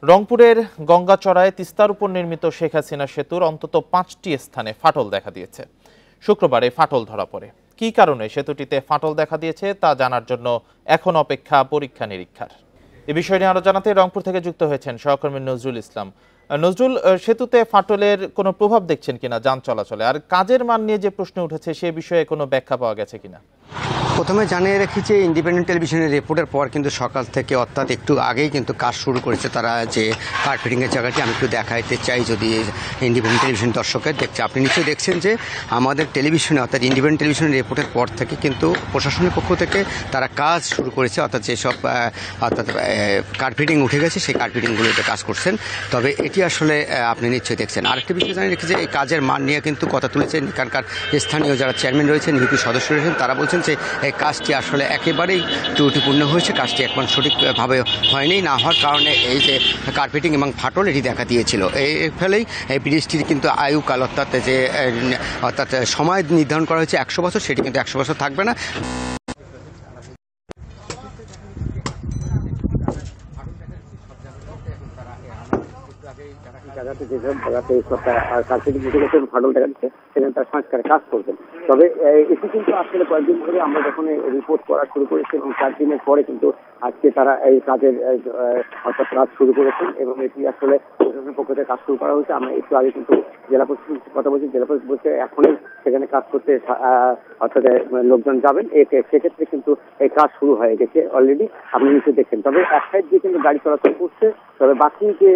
রংপুরের গঙ্গাচড়ায় তিস্তার উপর নির্মিত শেখ হাসিনা সেতুর অন্তত ৫টি স্থানে ফাটল দেখা দিয়েছে। শুক্রবারে ফাটল ধরা পড়ে। কী কারণে সেতুটিতে ফাটল দেখা দিয়েছে তা জানার জন্য এখন অপেক্ষা পরীক্ষা নিরীক্ষার। এ বিষয় নিয়ে আরো জানাতে রংপুর থেকে যুক্ত হয়েছেন সহকর্মী নজরুল ইসলাম। নজরুল, সেতুতে ফাটলের কোনো প্রভাব দেখছেন কিনা যান চলাচলে, আর কাজের মান নিয়ে যে প্রশ্ন উঠেছে সে বিষয়ে কোনো ব্যাখ্যা পাওয়া গেছে কিনা? প্রথমে জানিয়ে রেখি যে ইন্ডিপেন্ডেন্ট টেলিভিশনের রিপোর্টের পর কিন্তু সকাল থেকে অর্থাৎ একটু আগেই কিন্তু কাজ শুরু করেছে তারা, যে কার্পেটিংয়ের জায়গাটি আমি একটু দেখাইতে চাই যদি ইন্ডিপেন্ডেন্ট টেলিভিশন দর্শকের দেখছে। আপনি নিশ্চয়ই দেখছেন যে আমাদের টেলিভিশনে অর্থাৎ ইন্ডিপেন্ডেন্ট টেলিভিশনের রিপোর্টের পর থেকে কিন্তু প্রশাসনের পক্ষ থেকে তারা কাজ শুরু করেছে, অর্থাৎ যেসব কার্পেটিং উঠে গেছে সেই কার্পেটিংগুলোতে কাজ করছেন। তবে এটি আসলে আপনি নিশ্চয়ই দেখছেন। আরেকটি বিষয় জানিয়ে রেখেছি যে এই কাজের মান নিয়ে কিন্তু কথা তুলেছেন এখানকার স্থানীয় যারা চেয়ারম্যান রয়েছেন, ইউপি সদস্য রয়েছেন। তারা বলছেন যে এই কাজটি আসলে একেবারেই ত্রুটিপূর্ণ হয়েছে, কাজটি এখন সঠিকভাবে হয়নি, না হওয়ার কারণে এই যে কার্পেটিং এবং ফাটল এটি দেখা দিয়েছিল। এই ফলেই এই ব্রিজটির কিন্তু আয়ুকাল অর্থাৎ সময় নির্ধারণ করা হয়েছে 100 বছর, সেটি কিন্তু 100 বছর থাকবে না। জায়গাতে যেসব জায়গাতে কার্পেটিং উঠে গেছে ফাটল দেখা যাচ্ছে সেখানে তার সংস্কারের কাজ করবেন। তবে এটি কিন্তু আসলে কয়েকদিন ধরে আমরা যখন রিপোর্ট করা শুরু করেছি এবং 4 দিনের পরে কিন্তু আজকে তারা এই কাজের অর্থাৎ কাজ শুরু করেছেন এবং এটি আসলে প্রশাসনের পক্ষ থেকে কাজ শুরু করা হয়েছে। আমরা একটু আগে কিন্তু জেলা প্রশাসনের কথা বলছি, জেলা প্রশাসন বলছে এখনই সেখানে কাজ করতে অর্থাৎ লোকজন যাবেন। সেক্ষেত্রে কিন্তু এই কাজ শুরু হয়ে গেছে অলরেডি, আপনি নিচে দেখছেন। তবে এক সাইড দিয়ে কিন্তু গাড়ি চলাচল করছে, তবে বাকি যে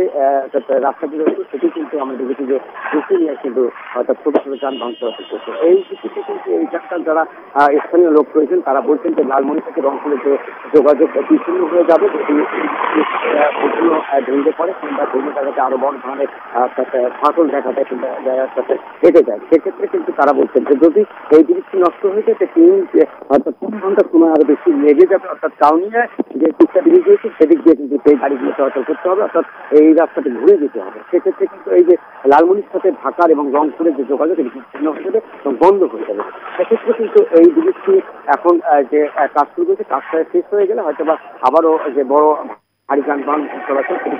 রাস্তাটি রয়েছে সেটি কিন্তু আমরা দেখেছি যে ঝুঁকি নিয়ে কিন্তু অর্থাৎ ছোট ছোট যানবাহন চলাচল করছে। এই ঝুঁকিতে কিন্তু এই যাত্রার যারা স্থানীয় লোক রয়েছেন তারা বলছেন যে লালমনি থেকে রংপুরের যে যোগাযোগ বিচ্ছিন্ন হয়ে যাবে, যদি ওগুলো ভেঙে পড়ে কিংবা কোনো জায়গাতে আরো বড় ধরনের ফাটল দেখা দেয় কিংবা সাথে কেটে যায়, সেক্ষেত্রে কিন্তু তারা বলছেন যে যদি এই জিনিসটি নষ্ট হয়ে যায় অর্থাৎ 3 ঘন্টা সময় আরো বেশি লেগে যাবে। অর্থাৎ টাউনিয়া যে তিস্তা ব্রিজ রয়েছে সেদিক দিয়ে কিন্তু সেই গাড়িগুলো চলাচল করতে হবে, অর্থাৎ এই রাস্তাতে ঘুরে যেতে হবে। সেক্ষেত্রে কিন্তু এই যে লালমনির সাথে ঢাকার এবং রংপুরের যে যোগাযোগ এটি বিচ্ছিন্ন হয়ে যাবে এবং বন্ধ হয়ে যাবে। সেক্ষেত্রে কিন্তু এই ব্রিজটি এখন যে কাজ শুরু করেছে, কাজটা শেষ হয়ে গেলে হয়তো বা আবারও যে বড় ভারী যানবাহন চলাচল সেটি